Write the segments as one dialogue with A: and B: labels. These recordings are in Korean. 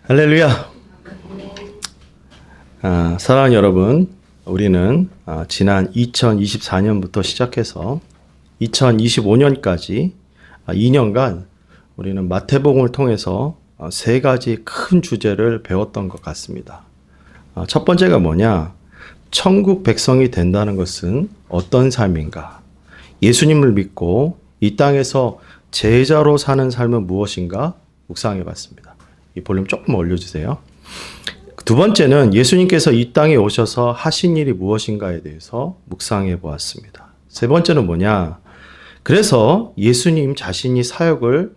A: 할렐루야. 사랑하는 여러분, 우리는 지난 2024년부터 시작해서 2025년까지 2년간 우리는 마태복음을 통해서 세 가지 큰 주제를 배웠던 것 같습니다. 첫 번째가 뭐냐? 천국 백성이 된다는 것은 어떤 삶인가? 예수님을 믿고 이 땅에서 제자로 사는 삶은 무엇인가? 묵상해 봤습니다. 이 볼륨 조금 올려주세요. 두 번째는 예수님께서 이 땅에 오셔서 하신 일이 무엇인가에 대해서 묵상해 보았습니다. 세 번째는 뭐냐? 그래서 예수님 자신이 사역을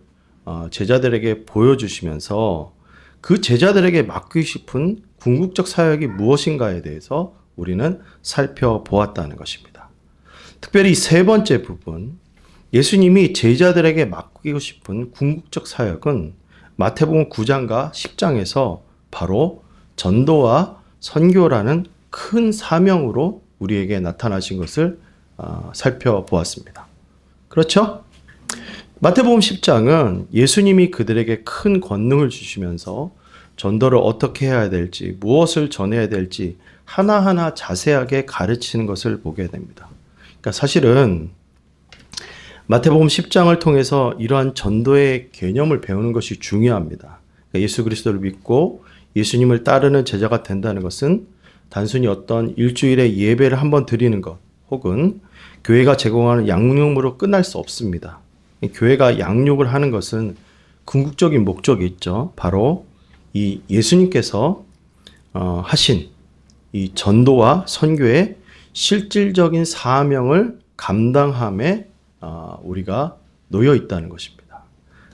A: 제자들에게 보여주시면서 그 제자들에게 맡기고 싶은 궁극적 사역이 무엇인가에 대해서 우리는 살펴보았다는 것입니다. 특별히 세 번째 부분, 예수님이 제자들에게 맡기고 싶은 궁극적 사역은 마태복음 9장과 10장에서 바로 전도와 선교라는 큰 사명으로 우리에게 나타나신 것을 살펴보았습니다. 그렇죠? 마태복음 10장은 예수님이 그들에게 큰 권능을 주시면서 전도를 어떻게 해야 될지, 무엇을 전해야 될지 하나하나 자세하게 가르치는 것을 보게 됩니다. 그러니까 사실은 마태복음 10장을 통해서 이러한 전도의 개념을 배우는 것이 중요합니다. 그러니까 예수 그리스도를 믿고 예수님을 따르는 제자가 된다는 것은 단순히 어떤 일주일에 예배를 한번 드리는 것 혹은 교회가 제공하는 양육으로 끝날 수 없습니다. 교회가 양육을 하는 것은 궁극적인 목적이 있죠. 바로 이 예수님께서 하신 이 전도와 선교의 실질적인 사명을 감당함에 우리가 놓여 있다는 것입니다.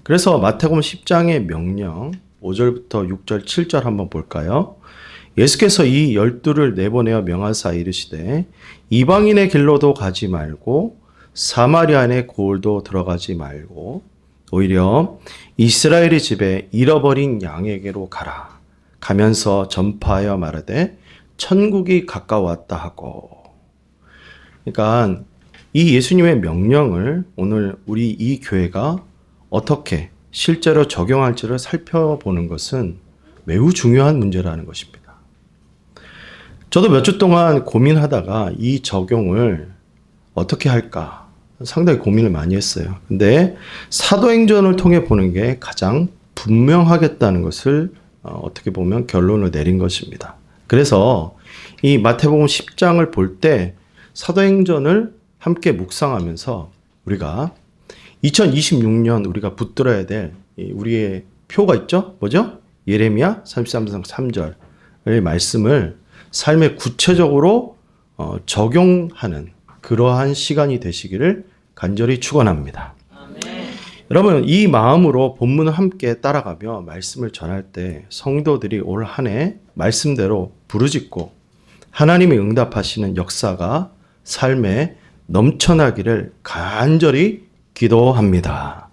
A: 그래서 마태복음 10장의 명령 5절부터 6절, 7절 한번 볼까요? 예수께서 이 12를 내보내어 명하사 이르시되 이방인의 길로도 가지 말고 사마리아인의 고을도 들어가지 말고 오히려 이스라엘의 집에 잃어버린 양에게로 가라. 가면서 전파하여 말하되 천국이 가까웠다 하고. 그러니까 이 예수님의 명령을 오늘 우리 이 교회가 어떻게 실제로 적용할지를 살펴보는 것은 매우 중요한 문제라는 것입니다. 저도 몇 주 동안 고민하다가 이 적용을 어떻게 할까 상당히 고민을 많이 했어요. 근데 사도행전을 통해 보는 게 가장 분명하겠다는 것을 어떻게 보면 결론을 내린 것입니다. 그래서 이 마태복음 10장을 볼 때 사도행전을 함께 묵상하면서 우리가 2026년 우리가 붙들어야 될 우리의 표가 있죠? 뭐죠? 예레미야 33장 3절의 말씀을 삶에 구체적으로 적용하는 그러한 시간이 되시기를 간절히 축원합니다. 여러분, 이 마음으로 본문을 함께 따라가며 말씀을 전할 때 성도들이 올 한 해 말씀대로 부르짖고 하나님이 응답하시는 역사가 삶에 넘쳐나기를 간절히 기도합니다.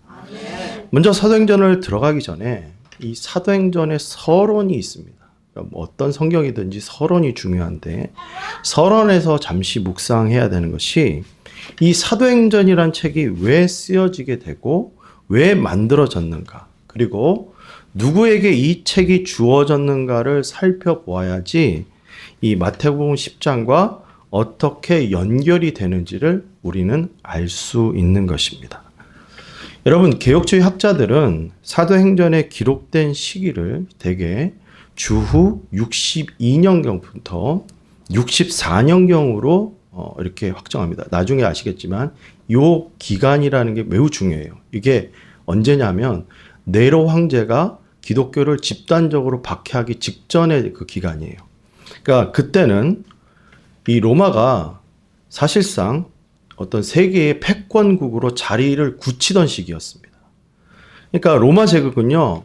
A: 먼저 사도행전을 들어가기 전에 이 사도행전의 서론이 있습니다. 어떤 성경이든지 서론이 중요한데 서론에서 잠시 묵상해야 되는 것이 이 사도행전이란 책이 왜 쓰여지게 되고 왜 만들어졌는가, 그리고 누구에게 이 책이 주어졌는가를 살펴보아야지 이 마태복음 10장과 어떻게 연결이 되는지를 우리는 알 수 있는 것입니다. 여러분, 개혁주의 학자들은 사도행전에 기록된 시기를 대개 주후 62년경부터 64년경으로 이렇게 확정합니다. 나중에 아시겠지만 이 기간이라는 게 매우 중요해요. 이게 언제냐면 네로 황제가 기독교를 집단적으로 박해하기 직전의 그 기간이에요. 그러니까 그때는 이 로마가 사실상 어떤 세계의 패권국으로 자리를 굳히던 시기였습니다. 그러니까 로마 제국은요,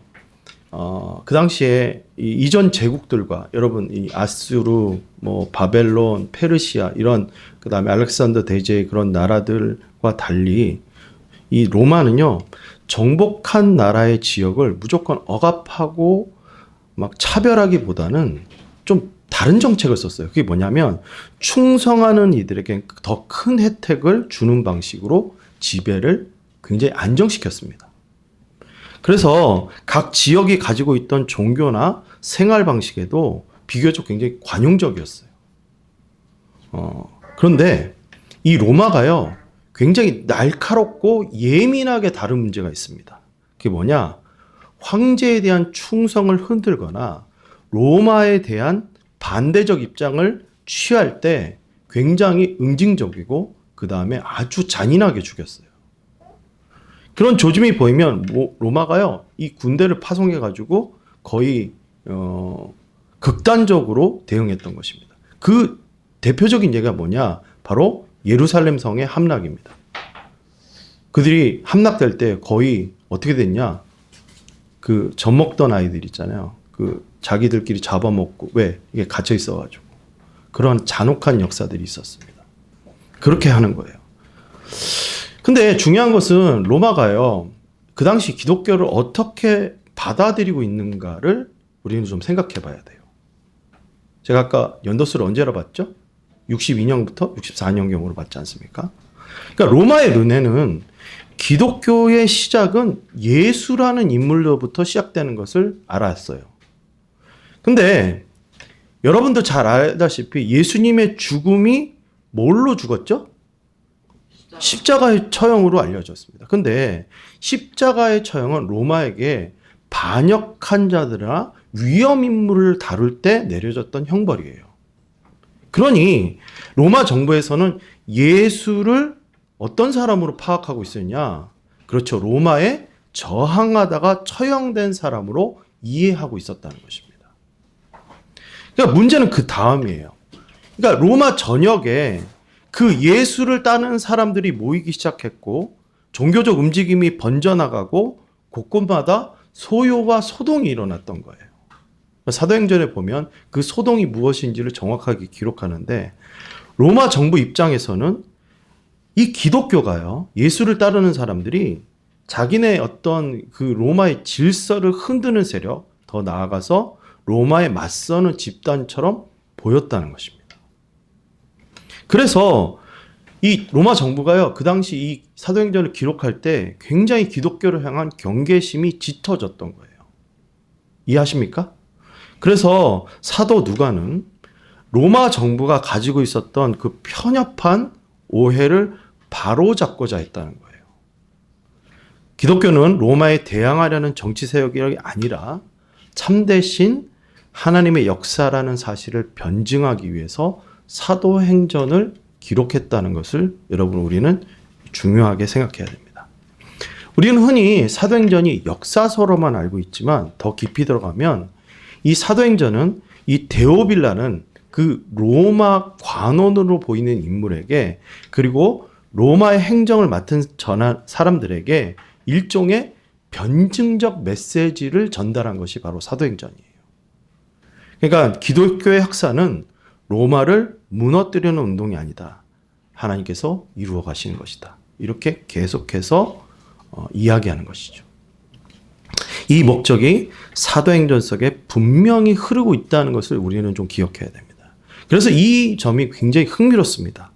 A: 그 당시에 이전 제국들과 여러분 이 아수르, 뭐 바벨론, 페르시아 이런 그 다음에 알렉산더 대제의 그런 나라들과 달리 이 로마는요 정복한 나라의 지역을 무조건 억압하고 막 차별하기보다는 좀 다른 정책을 썼어요. 그게 뭐냐면 충성하는 이들에게 더 큰 혜택을 주는 방식으로 지배를 굉장히 안정시켰습니다. 그래서 각 지역이 가지고 있던 종교나 생활 방식에도 비교적 굉장히 관용적이었어요. 그런데 이 로마가요, 굉장히 날카롭고 예민하게 다룬 문제가 있습니다. 그게 뭐냐? 황제에 대한 충성을 흔들거나 로마에 대한 반대적 입장을 취할 때 굉장히 응징적이고 그 다음에 아주 잔인하게 죽였어요. 그런 조짐이 보이면 로마가요, 이 군대를 파송해가지고 거의 극단적으로 대응했던 것입니다. 그 대표적인 예가 뭐냐? 바로 예루살렘 성의 함락입니다. 그들이 함락될 때 거의 어떻게 됐냐? 그 젖먹던 아이들 있잖아요. 그 자기들끼리 잡아먹고, 왜? 이게 갇혀 있어가지고. 그런 잔혹한 역사들이 있었습니다. 그렇게 하는 거예요. 근데 중요한 것은 로마가요, 그 당시 기독교를 어떻게 받아들이고 있는가를 우리는 좀 생각해 봐야 돼요. 제가 아까 연도수를 언제로 봤죠? 62년부터 64년경으로 봤지 않습니까? 그러니까 로마의 르네는 기독교의 시작은 예수라는 인물로부터 시작되는 것을 알았어요. 근데 여러분도 잘 알다시피 예수님의 죽음이 뭘로 죽었죠? 십자가의 처형으로 알려졌습니다. 근데 십자가의 처형은 로마에게 반역한 자들이나 위험 인물을 다룰 때 내려졌던 형벌이에요. 그러니 로마 정부에서는 예수를 어떤 사람으로 파악하고 있었냐? 그렇죠. 로마에 저항하다가 처형된 사람으로 이해하고 있었다는 것입니다. 그러니까 문제는 그 다음이에요. 그러니까 로마 전역에 그 예수를 따르는 사람들이 모이기 시작했고 종교적 움직임이 번져나가고 곳곳마다 소요와 소동이 일어났던 거예요. 사도행전에 보면 그 소동이 무엇인지를 정확하게 기록하는데 로마 정부 입장에서는 이 기독교가요, 예수를 따르는 사람들이 자기네 어떤 그 로마의 질서를 흔드는 세력, 더 나아가서 로마에 맞서는 집단처럼 보였다는 것입니다. 그래서 이 로마 정부가요, 그 당시 이 사도행전을 기록할 때 굉장히 기독교를 향한 경계심이 짙어졌던 거예요. 이해하십니까? 그래서 사도 누가는 로마 정부가 가지고 있었던 그 편협한 오해를 바로잡고자 했다는 거예요. 기독교는 로마에 대항하려는 정치 세력이 아니라 참되신 하나님의 역사라는 사실을 변증하기 위해서 사도행전을 기록했다는 것을 여러분 우리는 중요하게 생각해야 됩니다. 우리는 흔히 사도행전이 역사서로만 알고 있지만 더 깊이 들어가면 이 사도행전은 이 데오빌라는 그 로마 관원으로 보이는 인물에게 그리고 로마의 행정을 맡은 사람들에게 일종의 변증적 메시지를 전달한 것이 바로 사도행전이에요. 그러니까 기독교의 역사는 로마를 무너뜨리는 운동이 아니다. 하나님께서 이루어 가시는 것이다. 이렇게 계속해서 이야기하는 것이죠. 이 목적이 사도행전 속에 분명히 흐르고 있다는 것을 우리는 좀 기억해야 됩니다. 그래서 이 점이 굉장히 흥미롭습니다.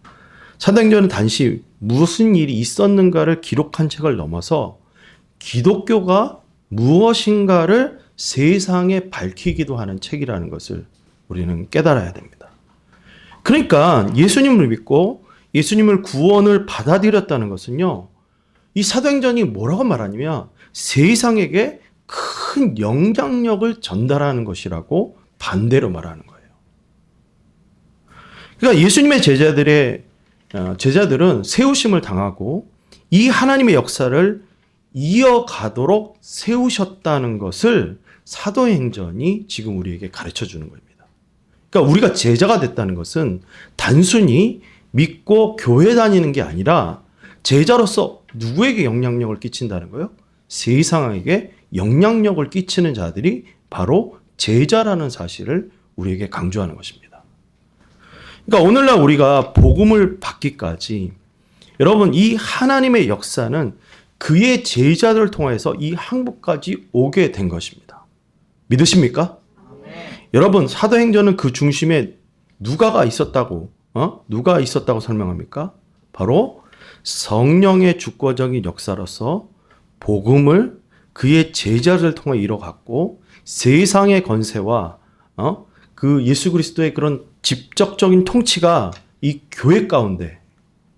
A: 사도행전은 단지 무슨 일이 있었는가를 기록한 책을 넘어서 기독교가 무엇인가를 세상에 밝히기도 하는 책이라는 것을 우리는 깨달아야 됩니다. 그러니까 예수님을 믿고 예수님을 구원을 받아들였다는 것은요, 이 사도행전이 뭐라고 말하냐면 세상에게 큰 영향력을 전달하는 것이라고 반대로 말하는 거예요. 그러니까 예수님의 제자들은 세우심을 당하고 이 하나님의 역사를 이어가도록 세우셨다는 것을 사도행전이 지금 우리에게 가르쳐 주는 겁니다. 그러니까 우리가 제자가 됐다는 것은 단순히 믿고 교회 다니는 게 아니라 제자로서 누구에게 영향력을 끼친다는 거예요? 세상에게 영향력을 끼치는 자들이 바로 제자라는 사실을 우리에게 강조하는 것입니다. 그러니까 오늘날 우리가 복음을 받기까지 여러분 이 하나님의 역사는 그의 제자들을 통해서 이 한국까지 오게 된 것입니다. 믿으십니까? 네. 여러분 사도행전은 그 중심에 누가 있었다고 설명합니까? 바로 성령의 주권적인 역사로서 복음을 그의 제자를 통해 이뤄갔고 세상의 권세와 그 예수 그리스도의 그런 직접적인 통치가 이 교회 가운데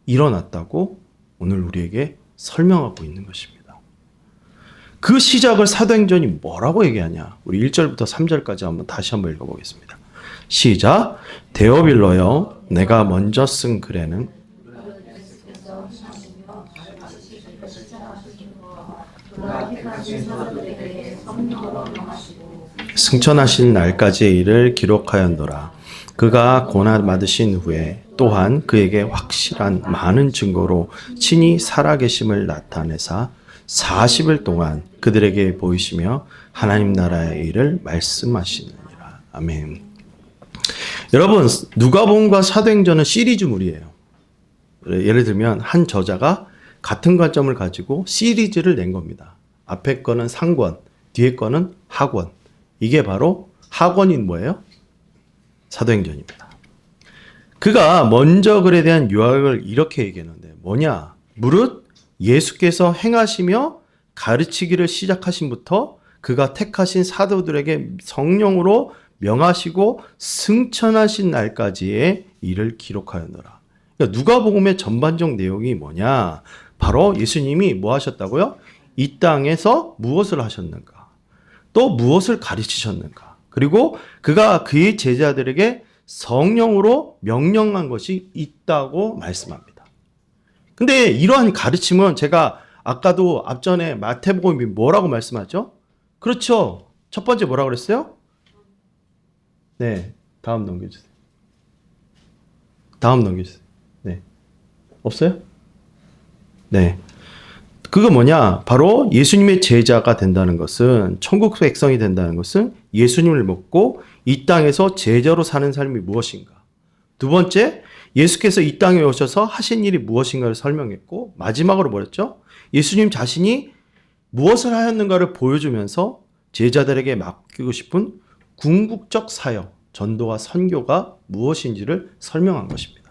A: 일어났다고 오늘 우리에게 설명하고 있는 것입니다. 그 시작을 사도행전이 뭐라고 얘기하냐? 우리 1절부터 3절까지 다시 한번 읽어보겠습니다. 시작. 데오빌로여, 내가 먼저 쓴 글에는 승천하신 날까지의 일을 기록하였노라. 그가 고난 받으신 후에 또한 그에게 확실한 많은 증거로 친히 살아계심을 나타내사 40일 동안 그들에게 보이시며 하나님 나라의 일을 말씀하시느니라. 아멘. 여러분, 누가복음과 사도행전은 시리즈물이에요. 예를 들면 한 저자가 같은 관점을 가지고 시리즈를 낸 겁니다. 앞에 거는 상권, 뒤에 거는 하권. 이게 바로 하권인 뭐예요? 사도행전입니다. 그가 먼저 글에 대한 요약을 이렇게 얘기했는데 뭐냐? 무릇 예수께서 행하시며 가르치기를 시작하신부터 그가 택하신 사도들에게 성령으로 명하시고 승천하신 날까지의 일을 기록하였노라. 그러니까 누가복음의 전반적 내용이 뭐냐? 바로 예수님이 뭐 하셨다고요? 이 땅에서 무엇을 하셨는가? 또 무엇을 가르치셨는가? 그리고 그가 그의 제자들에게 성령으로 명령한 것이 있다고 말씀합니다. 근데 이러한 가르침은 제가 아까도 앞전에 마태복음이 뭐라고 말씀하죠? 그렇죠. 첫 번째 뭐라고 그랬어요? 네. 다음 넘겨주세요. 다음 넘겨주세요. 네. 없어요? 네. 그거 뭐냐? 바로 예수님의 제자가 된다는 것은, 천국 백성이 된다는 것은 예수님을 믿고 이 땅에서 제자로 사는 삶이 무엇인가? 두 번째, 예수께서 이 땅에 오셔서 하신 일이 무엇인가를 설명했고, 마지막으로 뭐랬죠? 예수님 자신이 무엇을 하였는가를 보여주면서 제자들에게 맡기고 싶은 궁극적 사역, 전도와 선교가 무엇인지를 설명한 것입니다.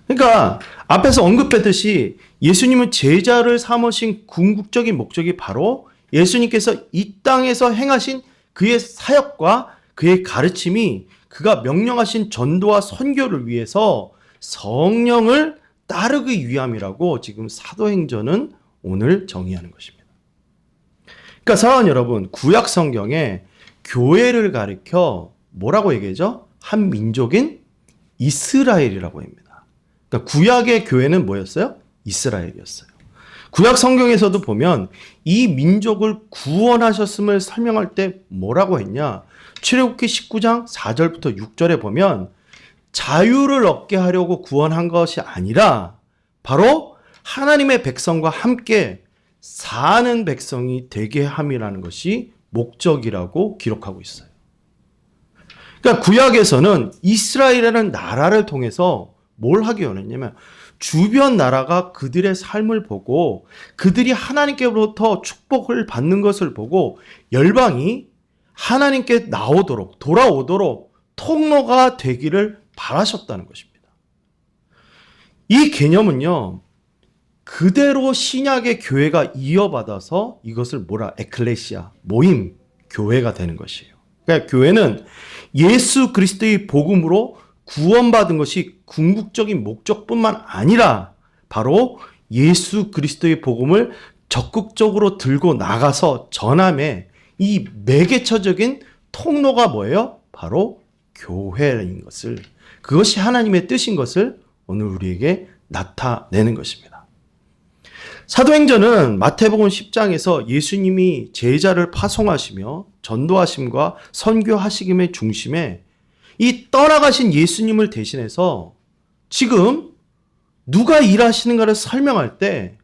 A: 그러니까 앞에서 언급했듯이 예수님은 제자를 삼으신 궁극적인 목적이 바로 예수님께서 이 땅에서 행하신 그의 사역과 그의 가르침이 그가 명령하신 전도와 선교를 위해서 성령을 따르기 위함이라고 지금 사도행전은 오늘 정의하는 것입니다. 그러니까 사랑하는 여러분, 구약 성경에 교회를 가리켜 뭐라고 얘기하죠? 한 민족인 이스라엘이라고 합니다. 그러니까 구약의 교회는 뭐였어요? 이스라엘이었어요. 구약 성경에서도 보면 이 민족을 구원하셨음을 설명할 때 뭐라고 했냐? 출애굽기 19장 4절부터 6절에 보면 자유를 얻게 하려고 구원한 것이 아니라 바로 하나님의 백성과 함께 사는 백성이 되게 함이라는 것이 목적이라고 기록하고 있어요. 그러니까 구약에서는 이스라엘이라는 나라를 통해서 뭘 하기 원했냐면 주변 나라가 그들의 삶을 보고 그들이 하나님께로부터 축복을 받는 것을 보고 열방이 하나님께 돌아오도록 통로가 되기를 바라셨다는 것입니다. 이 개념은요, 그대로 신약의 교회가 이어받아서 이것을 에클레시아, 모임, 교회가 되는 것이에요. 그러니까 교회는 예수 그리스도의 복음으로 구원받은 것이 궁극적인 목적뿐만 아니라 바로 예수 그리스도의 복음을 적극적으로 들고 나가서 전함에 이 매개처적인 통로가 뭐예요? 바로 교회인 것을, 그것이 하나님의 뜻인 것을 오늘 우리에게 나타내는 것입니다. 사도행전은 마태복음 10장에서 예수님이 제자를 파송하시며 전도하심과 선교하시김의 중심에 이 떠나가신 예수님을 대신해서 지금 누가 일하시는가를 설명할 때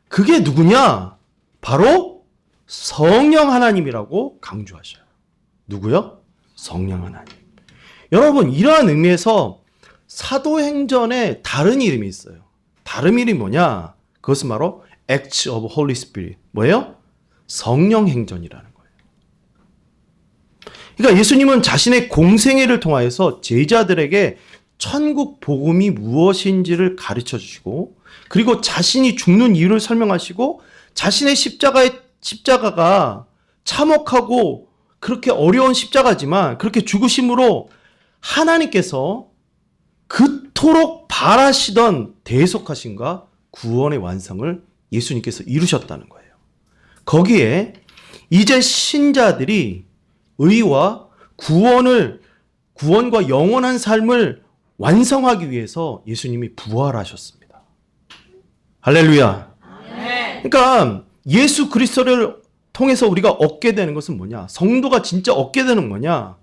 A: 그게 누구냐? 바로 성령 하나님이라고 강조하셔요. 누구요? 성령 하나님. 여러분, 이러한 의미에서 사도행전에 다른 이름이 있어요. 다른 이름이 뭐냐? 그것은 바로 Acts of Holy Spirit. 뭐예요? 성령 행전이라는 거예요. 그러니까 예수님은 자신의 공생애를 통하여서 제자들에게 천국 복음이 무엇인지를 가르쳐 주시고, 그리고 자신이 죽는 이유를 설명하시고, 자신의 십자가의 십자가가 참혹하고 그렇게 어려운 십자가지만 그렇게 죽으심으로 하나님께서 그토록 바라시던 대속하심과 구원의 완성을 예수님께서 이루셨다는 거예요. 거기에 이제 신자들이 의와 구원과 영원한 삶을 완성하기 위해서 예수님이 부활하셨습니다. 할렐루야. 그러니까 예수 그리스도를 통해서 우리가 얻게 되는 것은 뭐냐? 성도가 진짜 얻게 되는 뭐냐?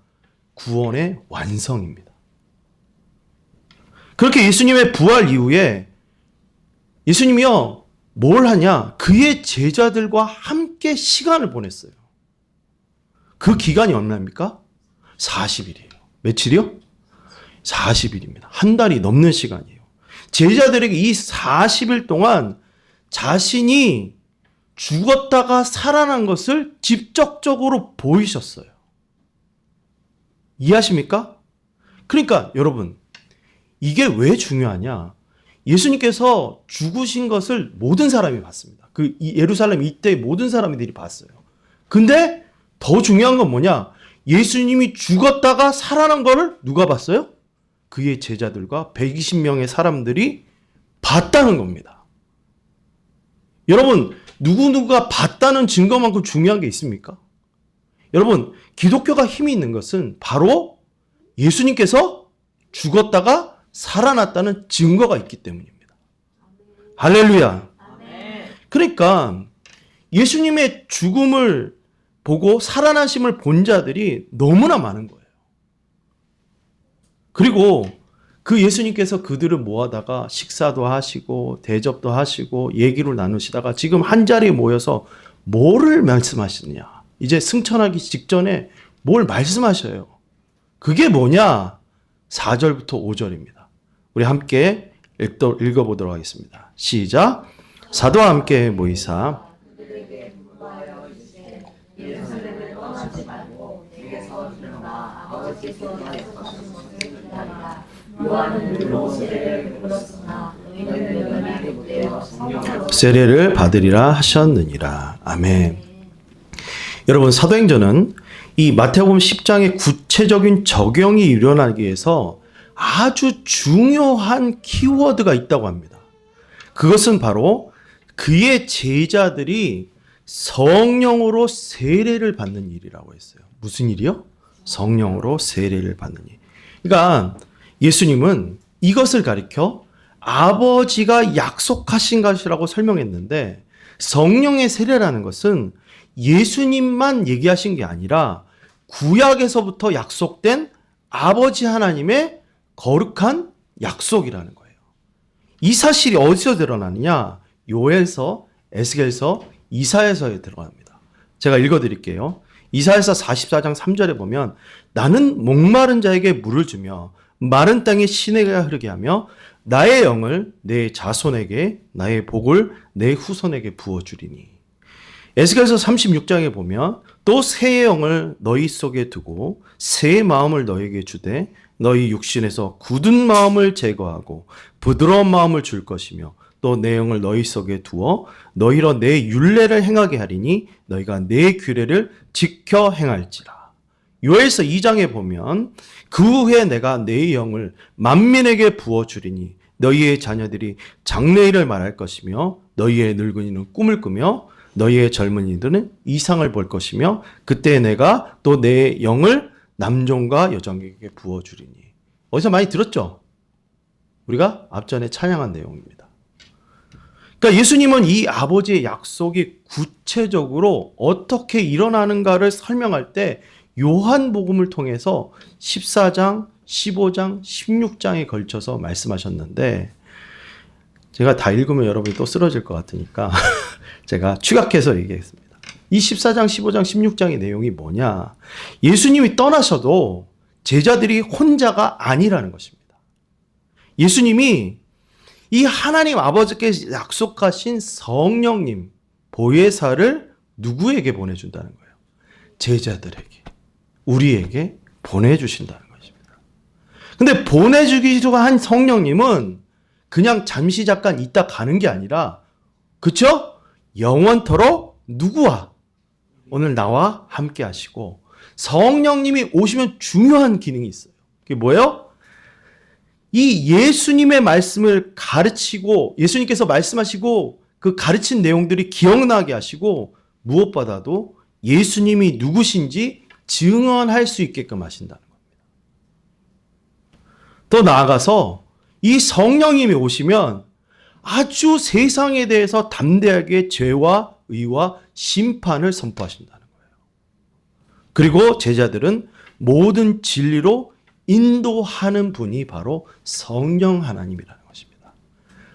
A: 구원의 완성입니다. 그렇게 예수님의 부활 이후에 예수님이요, 뭘 하냐? 그의 제자들과 함께 시간을 보냈어요. 그 기간이 얼마입니까? 40일이에요. 며칠이요? 40일입니다. 한 달이 넘는 시간이에요. 제자들에게 이 40일 동안 자신이 죽었다가 살아난 것을 직접적으로 보이셨어요. 이해하십니까? 그러니까 여러분, 이게 왜 중요하냐? 예수님께서 죽으신 것을 모든 사람이 봤습니다. 그 예루살렘 이때 모든 사람들이 봤어요. 근데 더 중요한 건 뭐냐? 예수님이 죽었다가 살아난 거를 누가 봤어요? 그의 제자들과 120명의 사람들이 봤다는 겁니다. 여러분, 누구누가 봤다는 증거만큼 중요한 게 있습니까? 여러분, 기독교가 힘이 있는 것은 바로 예수님께서 죽었다가 살아났다는 증거가 있기 때문입니다. 할렐루야. 그러니까 예수님의 죽음을 보고 살아나심을 본 자들이 너무나 많은 거예요. 그리고 그 예수님께서 그들을 모아다가 식사도 하시고 대접도 하시고 얘기를 나누시다가 지금 한 자리에 모여서 뭐를 말씀하시느냐? 이제 승천하기 직전에 뭘 말씀하셔요? 그게 뭐냐? 4절부터 5절입니다. 우리 함께 읽어보도록 하겠습니다. 시작. 사도와 함께 모이사 세례를 받으리라 하셨느니라. 아멘. 여러분, 사도행전은 이 마태복음 10장의 구체적인 적용이 일어나기 위해서 아주 중요한 키워드가 있다고 합니다. 그것은 바로 그의 제자들이 성령으로 세례를 받는 일이라고 했어요. 무슨 일이요? 성령으로 세례를 받는 일. 그러니까 예수님은 이것을 가리켜 아버지가 약속하신 것이라고 설명했는데, 성령의 세례라는 것은 예수님만 얘기하신 게 아니라 구약에서부터 약속된 아버지 하나님의 거룩한 약속이라는 거예요. 이 사실이 어디서 드러나느냐? 요엘서, 에스겔서, 이사야서에 들어갑니다. 제가 읽어드릴게요. 이사야서 44장 3절에 보면 나는 목마른 자에게 물을 주며 마른 땅에 시내가 흐르게 하며 나의 영을 내 자손에게 나의 복을 내 후손에게 부어주리니. 에스겔서 36장에 보면 또 새의 영을 너희 속에 두고 새의 마음을 너희에게 주되 너희 육신에서 굳은 마음을 제거하고 부드러운 마음을 줄 것이며 또 내 영을 너희 속에 두어 너희로 내 율례를 행하게 하리니 너희가 내 규례를 지켜 행할지라. 요엘서 2장에 보면 그 후에 내가 내 영을 만민에게 부어주리니 너희의 자녀들이 장래일을 말할 것이며 너희의 늙은이는 꿈을 꾸며 너희의 젊은이들은 이상을 볼 것이며 그때 내가 또 내 영을 남종과 여종에게 부어주리니. 어디서 많이 들었죠? 우리가 앞전에 찬양한 내용입니다. 그러니까 예수님은 이 아버지의 약속이 구체적으로 어떻게 일어나는가를 설명할 때 요한복음을 통해서 14장, 15장, 16장에 걸쳐서 말씀하셨는데, 제가 다 읽으면 여러분이 또 쓰러질 것 같으니까 제가 축약해서 얘기했습니다. 이 14장, 15장, 16장의 내용이 뭐냐? 예수님이 떠나셔도 제자들이 혼자가 아니라는 것입니다. 예수님이 이 하나님 아버지께 약속하신 성령님, 보혜사를 누구에게 보내준다는 거예요? 제자들에게, 우리에게 보내주신다는 것입니다. 근데 보내주기로 한 성령님은 그냥 잠시 잠깐 있다 가는 게 아니라, 그쵸? 영원토록 누구와? 오늘 나와 함께 하시고, 성령님이 오시면 중요한 기능이 있어요. 그게 뭐예요? 이 예수님의 말씀을 가르치고, 예수님께서 말씀하시고 그 가르친 내용들이 기억나게 하시고, 무엇보다도 예수님이 누구신지 증언할 수 있게끔 하신다는 겁니다. 더 나아가서 이 성령님이 오시면 아주 세상에 대해서 담대하게 죄와 의와 심판을 선포하신다는 거예요. 그리고 제자들은 모든 진리로 인도하는 분이 바로 성령 하나님이라는 것입니다.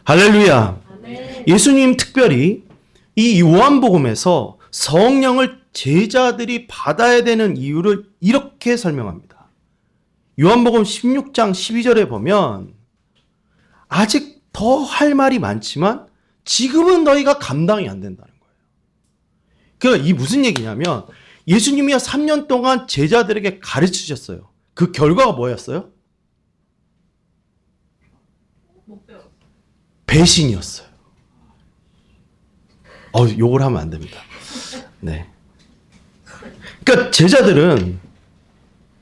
A: 할렐루야. 아멘. 예수님 특별히 이 요한복음에서 성령을 제자들이 받아야 되는 이유를 이렇게 설명합니다. 요한복음 16장 12절에 보면 아직 더 할 말이 많지만 지금은 너희가 감당이 안 된다는 거예요. 그러니까 이 무슨 얘기냐면 예수님이 3년 동안 제자들에게 가르치셨어요. 그 결과가 뭐였어요? 배신이었어요. 욕을 하면 안 됩니다. 네. 그러니까 제자들은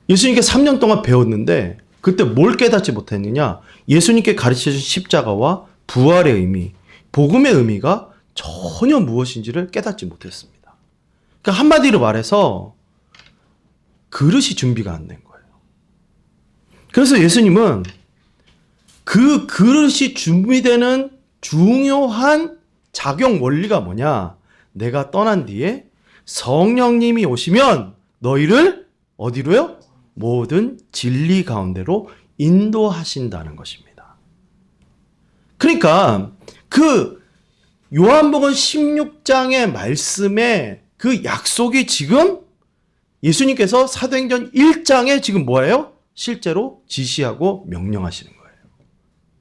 A: 예수님께 3년 동안 배웠는데 그때 뭘 깨닫지 못했느냐? 예수님께 가르쳐준 십자가와 부활의 의미, 복음의 의미가 전혀 무엇인지를 깨닫지 못했습니다. 그러니까 한마디로 말해서 그릇이 준비가 안 된 거예요. 그래서 예수님은 그 그릇이 준비되는 중요한 작용 원리가 뭐냐? 내가 떠난 뒤에 성령님이 오시면 너희를 어디로요? 모든 진리 가운데로 인도하신다는 것입니다. 그러니까 그 요한복음 16장의 말씀에 그 약속이 지금 예수님께서 사도행전 1장에 지금 뭐예요? 실제로 지시하고 명령하시는 거예요.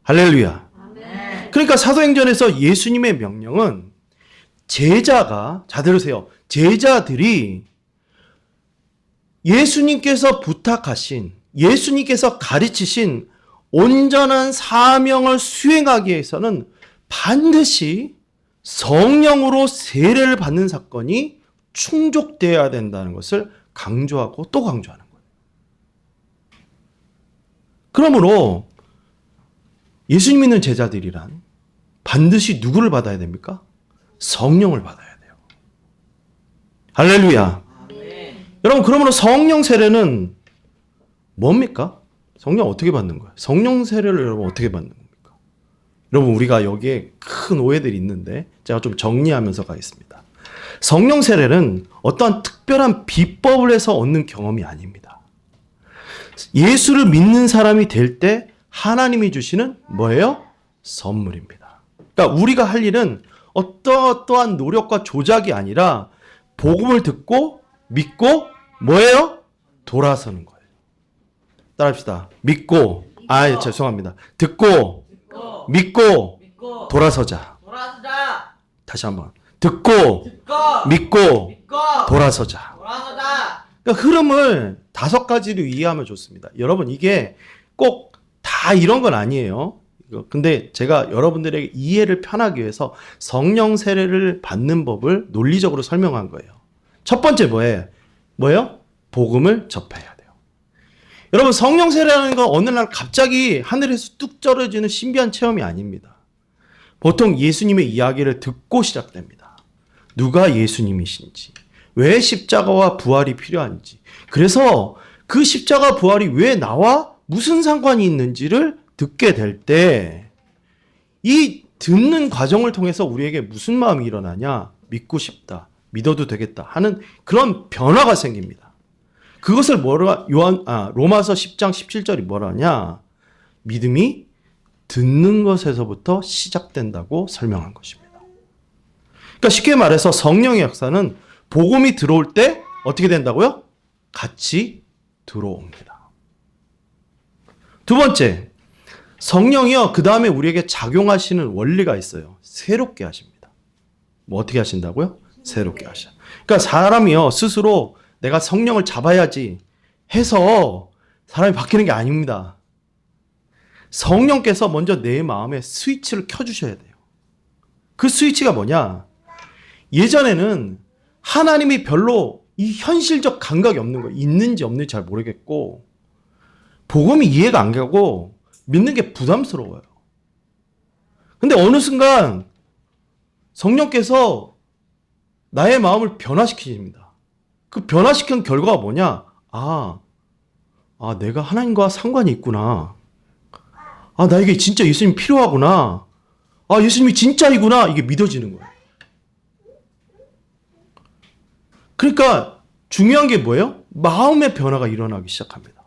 A: 할렐루야. 아멘. 그러니까 사도행전에서 예수님의 명령은 제자가, 자 들으세요. 제자들이 예수님께서 부탁하신, 예수님께서 가르치신 온전한 사명을 수행하기 위해서는 반드시 성령으로 세례를 받는 사건이 충족되어야 된다는 것을 강조하고 또 강조하는 거예요. 그러므로 예수님 믿는 제자들이란 반드시 누구를 받아야 됩니까? 성령을 받아야 돼요. 할렐루야. 여러분, 그러므로 성령 세례는 뭡니까? 성령 어떻게 받는 거예요? 성령 세례를 여러분 어떻게 받는 겁니까? 여러분, 우리가 여기에 큰 오해들이 있는데 제가 좀 정리하면서 가겠습니다. 성령 세례는 어떠한 특별한 비법을 해서 얻는 경험이 아닙니다. 예수를 믿는 사람이 될 때 하나님이 주시는 뭐예요? 선물입니다. 그러니까 우리가 할 일은 어떠한 노력과 조작이 아니라 복음을 듣고 믿고 뭐예요? 돌아서는 거예요. 따라합시다. 믿고, 죄송합니다. 듣고, 믿고, 돌아서자. 다시 한번. 듣고, 믿고, 돌아서자. 그러니까 흐름을 5가지로 이해하면 좋습니다. 여러분, 이게 꼭 다 이런 건 아니에요. 근데 제가 여러분들에게 이해를 편하기 위해서 성령 세례를 받는 법을 논리적으로 설명한 거예요. 첫 번째 뭐예요? 복음을 접해야 돼요. 여러분, 성령 세례라는 건 어느 날 갑자기 하늘에서 뚝 떨어지는 신비한 체험이 아닙니다. 보통 예수님의 이야기를 듣고 시작됩니다. 누가 예수님이신지, 왜 십자가와 부활이 필요한지, 그래서 그 십자가 부활이 왜 나와 무슨 상관이 있는지를 듣게 될 때 이 듣는 과정을 통해서 우리에게 무슨 마음이 일어나냐? 믿고 싶다. 믿어도 되겠다 하는 그런 변화가 생깁니다. 그것을 로마서 10장 17절이 뭐라 하냐? 믿음이 듣는 것에서부터 시작된다고 설명한 것입니다. 그러니까 쉽게 말해서 성령의 역사는 복음이 들어올 때 어떻게 된다고요? 같이 들어옵니다. 두 번째, 성령이요, 그 다음에 우리에게 작용하시는 원리가 있어요. 새롭게 하십니다. 뭐 어떻게 하신다고요? 새롭게 하셔. 그러니까 사람이요, 스스로 내가 성령을 잡아야지 해서 사람이 바뀌는 게 아닙니다. 성령께서 먼저 내 마음에 스위치를 켜주셔야 돼요. 그 스위치가 뭐냐? 예전에는 하나님이 별로 이 현실적 감각이 없는 거예요. 있는지 없는지 잘 모르겠고 복음이 이해가 안 가고 믿는 게 부담스러워요. 근데 어느 순간 성령께서 나의 마음을 변화시키십니다. 그 변화시킨 결과가 뭐냐? 내가 하나님과 상관이 있구나. 나에게 진짜 예수님이 필요하구나. 예수님이 진짜이구나. 이게 믿어지는 거예요. 그러니까 중요한 게 뭐예요? 마음의 변화가 일어나기 시작합니다.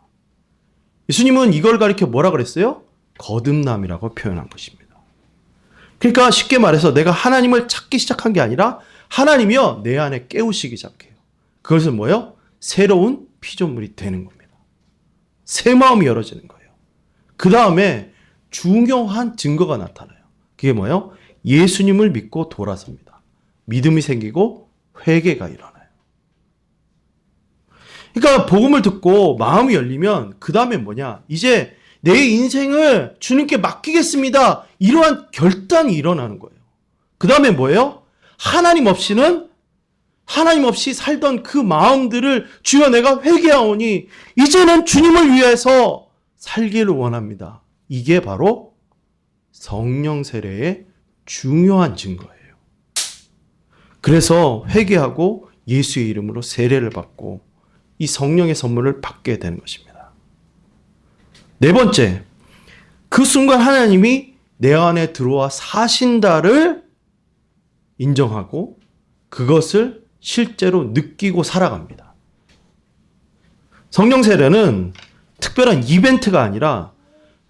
A: 예수님은 이걸 가리켜 뭐라 그랬어요? 거듭남이라고 표현한 것입니다. 그러니까 쉽게 말해서 내가 하나님을 찾기 시작한 게 아니라 하나님이요 내 안에 깨우시기 시작해요. 그것은 뭐예요? 새로운 피조물이 되는 겁니다. 새 마음이 열어지는 거예요. 그 다음에 중요한 증거가 나타나요. 그게 뭐예요? 예수님을 믿고 돌아섭니다. 믿음이 생기고 회개가 일어나요. 그러니까 복음을 듣고 마음이 열리면 그 다음에 뭐냐? 이제 내 인생을 주님께 맡기겠습니다. 이러한 결단이 일어나는 거예요. 그 다음에 뭐예요? 하나님 없이 살던 그 마음들을 주여 내가 회개하오니 이제는 주님을 위해서 살기를 원합니다. 이게 바로 성령 세례의 중요한 증거예요. 그래서 회개하고 예수의 이름으로 세례를 받고 이 성령의 선물을 받게 되는 것입니다. 네 번째, 그 순간 하나님이 내 안에 들어와 사신다를 인정하고 그것을 실제로 느끼고 살아갑니다. 성령 세례는 특별한 이벤트가 아니라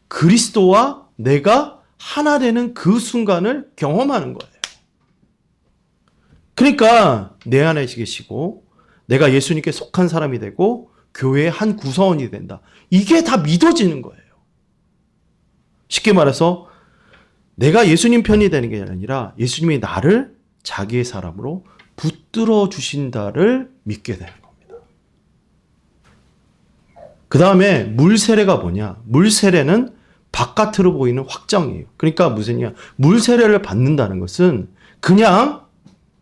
A: 그리스도와 내가 하나 되는 그 순간을 경험하는 거예요. 그러니까 내 안에 계시고 내가 예수님께 속한 사람이 되고 교회의 한 구성원이 된다. 이게 다 믿어지는 거예요. 쉽게 말해서 내가 예수님 편이 되는 게 아니라 예수님이 나를 자기의 사람으로 붙들어 주신다를 믿게 되는 겁니다. 그 다음에 물 세례가 뭐냐? 물 세례는 바깥으로 보이는 확정이에요. 그러니까 무슨이야? 물 세례를 받는다는 것은 그냥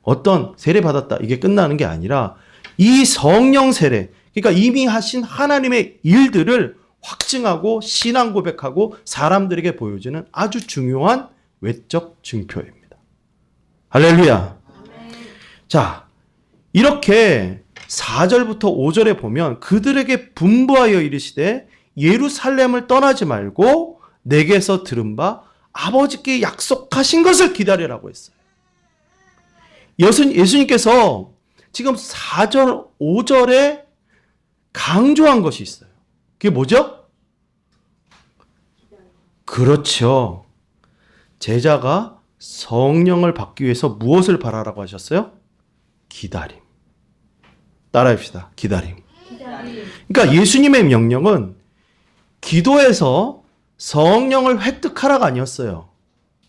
A: 어떤 세례 받았다 이게 끝나는 게 아니라 이 성령 세례, 그러니까 이미 하신 하나님의 일들을 확증하고 신앙 고백하고 사람들에게 보여주는 아주 중요한 외적 증표입니다. 할렐루야. 자, 이렇게 4절부터 5절에 보면 그들에게 분부하여 이르시되 예루살렘을 떠나지 말고 내게서 들은 바 아버지께 약속하신 것을 기다리라고 했어요. 예수님께서 지금 4절, 5절에 강조한 것이 있어요. 그게 뭐죠? 그렇죠. 제자가 성령을 받기 위해서 무엇을 바라라고 하셨어요? 기다림. 따라합시다. 기다림. 그러니까 예수님의 명령은 기도해서 성령을 획득하라가 아니었어요.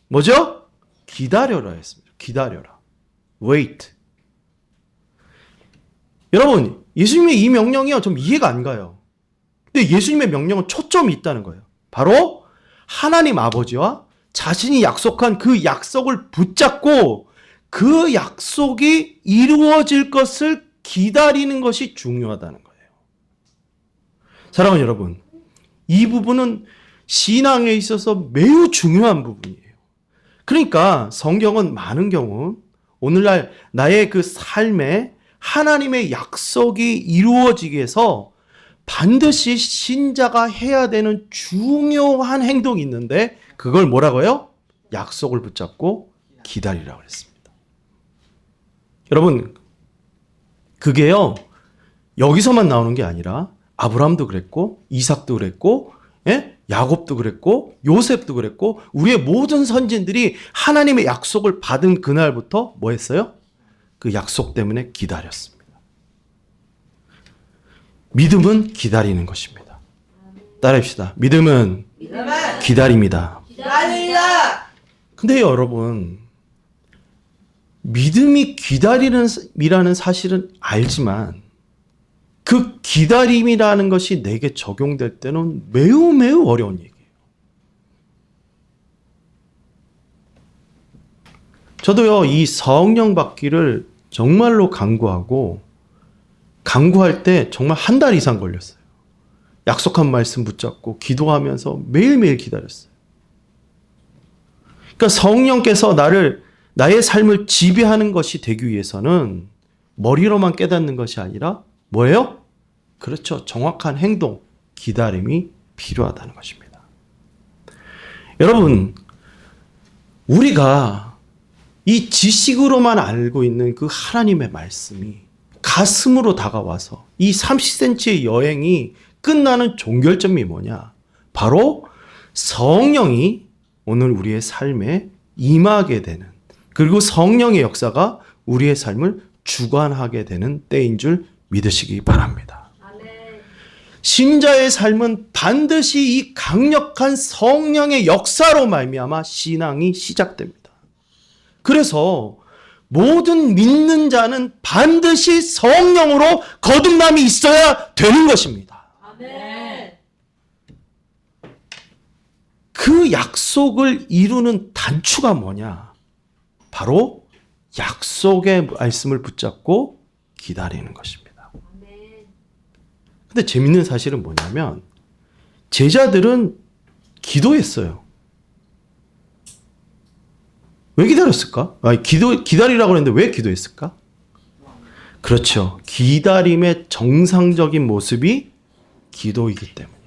A: 뭐죠? 기다려라 했습니다. 기다려라. Wait. 여러분, 예수님의 이 명령이요, 좀 이해가 안 가요. 근데 예수님의 명령은 초점이 있다는 거예요. 바로 하나님 아버지와 자신이 약속한 그 약속을 붙잡고 그 약속이 이루어질 것을 기다리는 것이 중요하다는 거예요. 사랑하는 여러분, 이 부분은 신앙에 있어서 매우 중요한 부분이에요. 그러니까 성경은 많은 경우 오늘날 나의 그 삶에 하나님의 약속이 이루어지기 위해서 반드시 신자가 해야 되는 중요한 행동이 있는데 그걸 뭐라고요? 약속을 붙잡고 기다리라고 했습니다. 여러분, 그게요, 여기서만 나오는 게 아니라 아브라함도 그랬고 이삭도 그랬고 야곱도 그랬고 요셉도 그랬고 우리의 모든 선진들이 하나님의 약속을 받은 그날부터 뭐 했어요? 그 약속 때문에 기다렸습니다. 믿음은 기다리는 것입니다. 따라합시다. 믿음은 기다립니다. 근데 여러분, 믿음이 기다림이라는 사실은 알지만 그 기다림이라는 것이 내게 적용될 때는 매우 매우 어려운 얘기예요. 저도요, 이 성령 받기를 정말로 간구할 때 정말 한 달 이상 걸렸어요. 약속한 말씀 붙잡고 기도하면서 매일매일 기다렸어요. 그러니까 성령께서 나의 삶을 지배하는 것이 되기 위해서는 머리로만 깨닫는 것이 아니라 뭐예요? 그렇죠. 정확한 행동, 기다림이 필요하다는 것입니다. 여러분, 우리가 이 지식으로만 알고 있는 그 하나님의 말씀이 가슴으로 다가와서 이 30cm의 여행이 끝나는 종결점이 뭐냐? 바로 성령이 오늘 우리의 삶에 임하게 되는, 그리고 성령의 역사가 우리의 삶을 주관하게 되는 때인 줄 믿으시기 바랍니다. 신자의 삶은 반드시 이 강력한 성령의 역사로 말미암아 신앙이 시작됩니다. 그래서 모든 믿는 자는 반드시 성령으로 거듭남이 있어야 되는 것입니다. 그 약속을 이루는 단추가 뭐냐? 바로 약속의 말씀을 붙잡고 기다리는 것입니다. 근데 재밌는 사실은 뭐냐면 제자들은 기도했어요. 왜 기다렸을까? 기다리라고 했는데 왜 기도했을까? 그렇죠. 기다림의 정상적인 모습이 기도이기 때문입니다.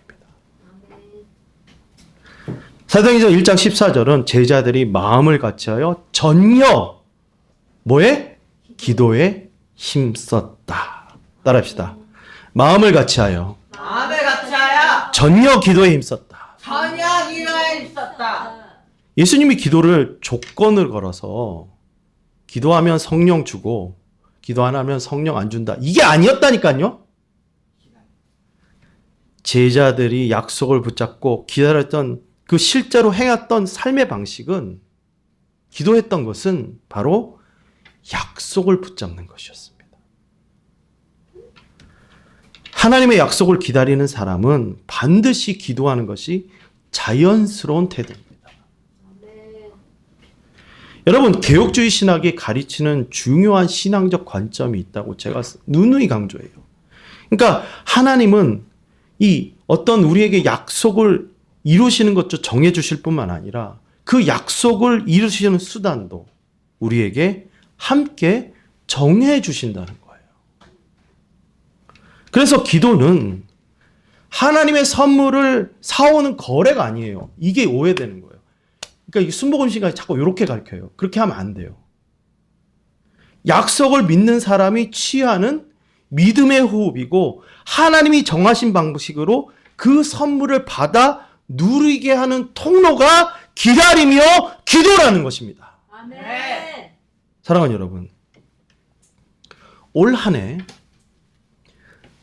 A: 사도행전 1장 14절은 제자들이 마음을 같이하여 전혀 뭐에? 기도에 힘썼다. 따라합시다. 마음을 같이하여 전혀 기도에 힘썼다. 예수님이 기도를 조건을 걸어서 기도하면 성령 주고 기도 안 하면 성령 안 준다. 이게 아니었다니까요. 제자들이 약속을 붙잡고 기다렸던 그 실제로 행했던 삶의 방식은, 기도했던 것은 바로 약속을 붙잡는 것이었습니다. 하나님의 약속을 기다리는 사람은 반드시 기도하는 것이 자연스러운 태도입니다. 여러분, 개혁주의 신학이 가르치는 중요한 신앙적 관점이 있다고 제가 누누이 강조해요. 그러니까 하나님은 이 어떤 우리에게 약속을 이루시는 것도 정해주실 뿐만 아니라 그 약속을 이루시는 수단도 우리에게 함께 정해주신다는 거예요. 그래서 기도는 하나님의 선물을 사오는 거래가 아니에요. 이게 오해되는 거예요. 그러니까 순복음 시간에 자꾸 이렇게 가르쳐요. 그렇게 하면 안 돼요. 약속을 믿는 사람이 취하는 믿음의 호흡이고 하나님이 정하신 방식으로 그 선물을 받아 누리게 하는 통로가 기다리며 기도라는 것입니다. 아멘. 사랑하는 여러분, 올 한 해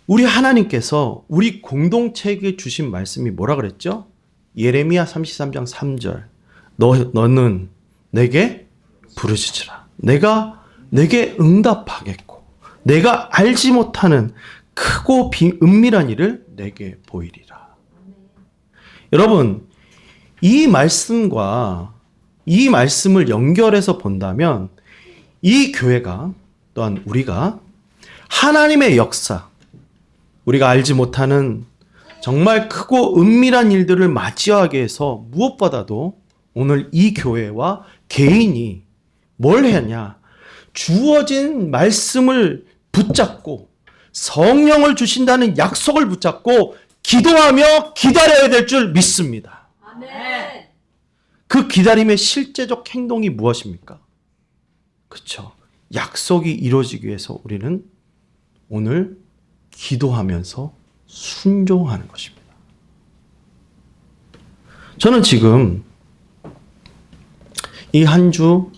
A: 우리 하나님께서 우리 공동체에게 주신 말씀이 뭐라 그랬죠? 예레미야 33장 3절. 너는 내게 부르짖으라. 내가 내게 응답하겠고 내가 알지 못하는 크고 은밀한 일을 내게 보이리라. 여러분, 이 말씀과 이 말씀을 연결해서 본다면 이 교회가, 또한 우리가 하나님의 역사, 우리가 알지 못하는 정말 크고 은밀한 일들을 맞이하게 해서 무엇보다도 오늘 이 교회와 개인이 뭘 했냐? 주어진 말씀을 붙잡고 성령을 주신다는 약속을 붙잡고 기도하며 기다려야 될 줄 믿습니다. 아멘. 그 기다림의 실제적 행동이 무엇입니까? 그렇죠. 약속이 이루어지기 위해서 우리는 오늘 기도하면서 순종하는 것입니다. 저는 지금 이 한 주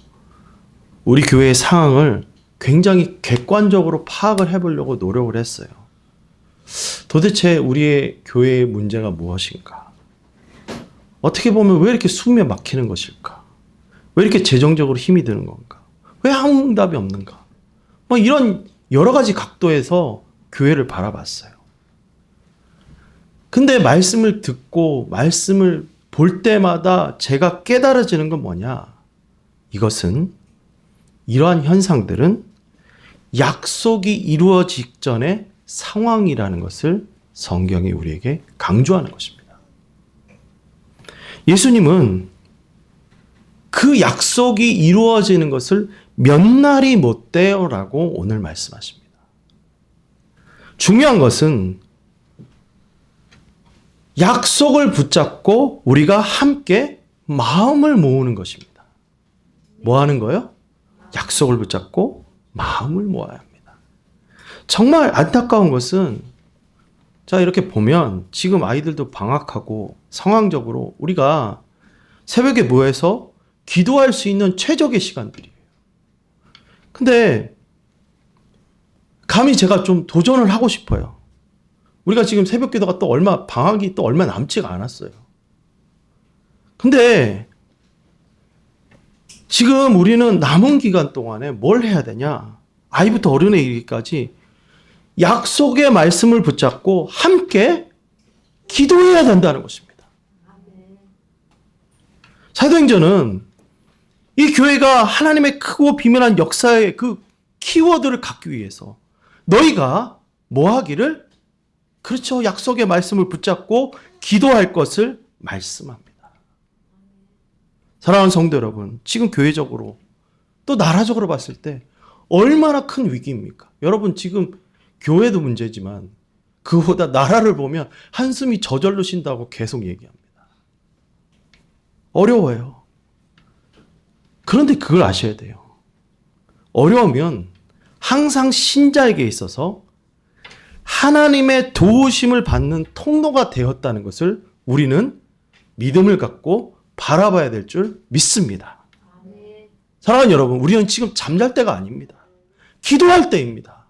A: 우리 교회의 상황을 굉장히 객관적으로 파악을 해보려고 노력을 했어요. 도대체 우리의 교회의 문제가 무엇인가? 어떻게 보면 왜 이렇게 숨이 막히는 것일까? 왜 이렇게 재정적으로 힘이 드는 건가? 왜 아무 응답이 없는가? 뭐 이런 여러 가지 각도에서 교회를 바라봤어요. 근데 말씀을 듣고 말씀을 볼 때마다 제가 깨달아지는 건 뭐냐? 이것은, 이러한 현상들은 약속이 이루어지기 전의 상황이라는 것을 성경이 우리에게 강조하는 것입니다. 예수님은 그 약속이 이루어지는 것을 몇 날이 못 돼요라고 오늘 말씀하십니다. 중요한 것은 약속을 붙잡고 우리가 함께 마음을 모으는 것입니다. 뭐 하는 거예요? 약속을 붙잡고 마음을 모아야 합니다. 정말 안타까운 것은 자, 이렇게 보면 지금 아이들도 방학하고 상황적으로 우리가 새벽에 모여서 기도할 수 있는 최적의 시간들이에요. 근데 감히 제가 좀 도전을 하고 싶어요. 우리가 지금 새벽 기도가 방학이 또 얼마 남지가 않았어요. 근데 지금 우리는 남은 기간 동안에 뭘 해야 되냐? 아이부터 어른에 이르기까지 약속의 말씀을 붙잡고 함께 기도해야 된다는 것입니다. 사도행전은 이 교회가 하나님의 크고 비밀한 역사의 그 키워드를 갖기 위해서 너희가 뭐 하기를? 그렇죠. 약속의 말씀을 붙잡고 기도할 것을 말씀합니다. 사랑하는 성도 여러분, 지금 교회적으로 또 나라적으로 봤을 때 얼마나 큰 위기입니까? 여러분 지금 교회도 문제지만 그보다 나라를 보면 한숨이 저절로 쉰다고 계속 얘기합니다. 어려워요. 그런데 그걸 아셔야 돼요. 어려우면 항상 신자에게 있어서 하나님의 도우심을 받는 통로가 되었다는 것을 우리는 믿음을 갖고 바라봐야 될 줄 믿습니다. 사랑하는 여러분, 우리는 지금 잠잘 때가 아닙니다. 기도할 때입니다.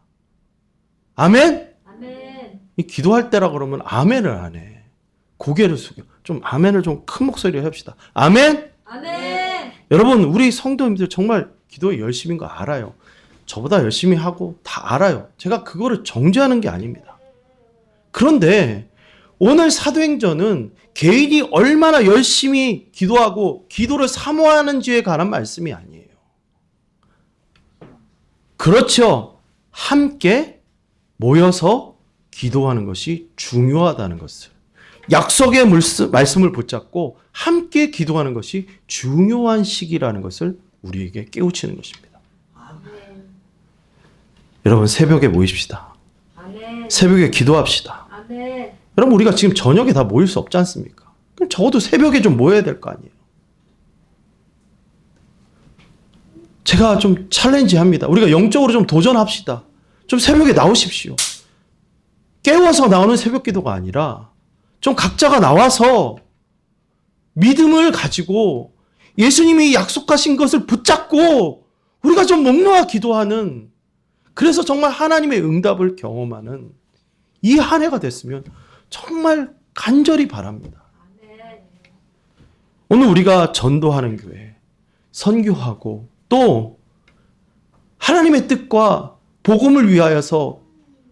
A: 아멘? 아멘. 이 기도할 때라 그러면 아멘을 안 해. 고개를 숙여. 좀 아멘을 좀 큰 목소리로 합시다. 아멘? 아멘. 여러분, 우리 성도님들 정말 기도에 열심인 거 알아요. 저보다 열심히 하고 다 알아요. 제가 그거를 정죄하는 게 아닙니다. 그런데 오늘 사도행전은 개인이 얼마나 열심히 기도하고 기도를 사모하는지에 관한 말씀이 아니에요. 그렇죠. 함께 모여서 기도하는 것이 중요하다는 것을, 약속의 말씀을 붙잡고 함께 기도하는 것이 중요한 시기라는 것을 우리에게 깨우치는 것입니다. 아멘. 여러분 새벽에 모이십시다. 아멘. 새벽에 기도합시다. 아멘. 여러분 우리가 지금 저녁에 다 모일 수 없지 않습니까? 그럼 적어도 새벽에 좀 모여야 될 거 아니에요. 제가 좀 챌린지합니다. 우리가 영적으로 좀 도전합시다. 좀 새벽에 나오십시오. 깨워서 나오는 새벽 기도가 아니라 좀 각자가 나와서 믿음을 가지고 예수님이 약속하신 것을 붙잡고 우리가 좀 목 놓아 기도하는, 그래서 정말 하나님의 응답을 경험하는 이 한 해가 됐으면 정말 간절히 바랍니다. 오늘 우리가 전도하는 교회, 선교하고 또 하나님의 뜻과 복음을 위하여서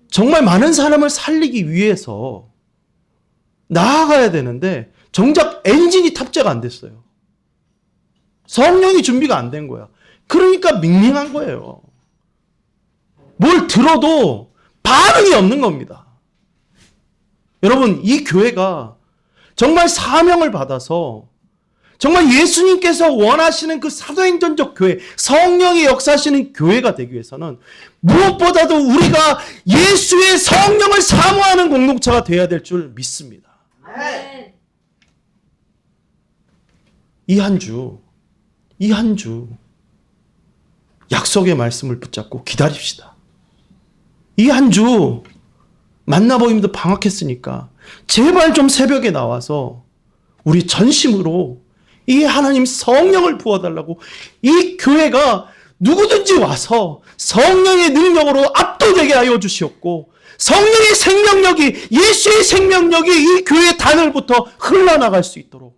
A: 정말 많은 사람을 살리기 위해서 나아가야 되는데 정작 엔진이 탑재가 안 됐어요. 성령이 준비가 안 된 거야. 그러니까 밍밍한 거예요. 뭘 들어도 반응이 없는 겁니다. 여러분, 이 교회가 정말 사명을 받아서 정말 예수님께서 원하시는 그 사도행전적 교회, 성령이 역사하시는 교회가 되기 위해서는 무엇보다도 우리가 예수의 성령을 사모하는 공동체가 되어야 될 줄 믿습니다. 네. 이 한 주 약속의 말씀을 붙잡고 기다립시다. 이 한 주 만나보임도 방학했으니까 제발 좀 새벽에 나와서 우리 전심으로 이 하나님 성령을 부어달라고, 이 교회가 누구든지 와서 성령의 능력으로 압도되게 하여 주시옵고 성령의 생명력이, 예수의 생명력이 이 교회의 단을부터 흘러나갈 수 있도록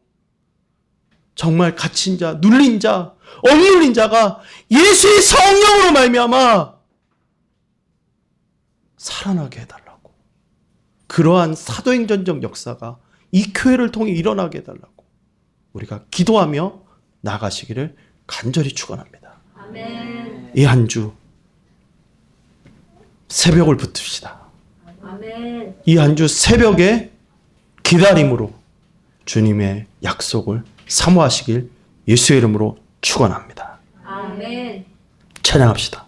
A: 정말 갇힌 자, 눌린 자, 억눌린 자가 예수의 성령으로 말미암아 살아나게 해달라고, 그러한 사도행전적 역사가 이 교회를 통해 일어나게 해달라고 우리가 기도하며 나가시기를 간절히 축원합니다. 아멘. 이 한 주 새벽을 붙읍시다.
B: 아멘.
A: 이 한 주 새벽에 기다림으로 주님의 약속을 사모하시길 예수의 이름으로 축원합니다.
B: 아멘.
A: 찬양합시다.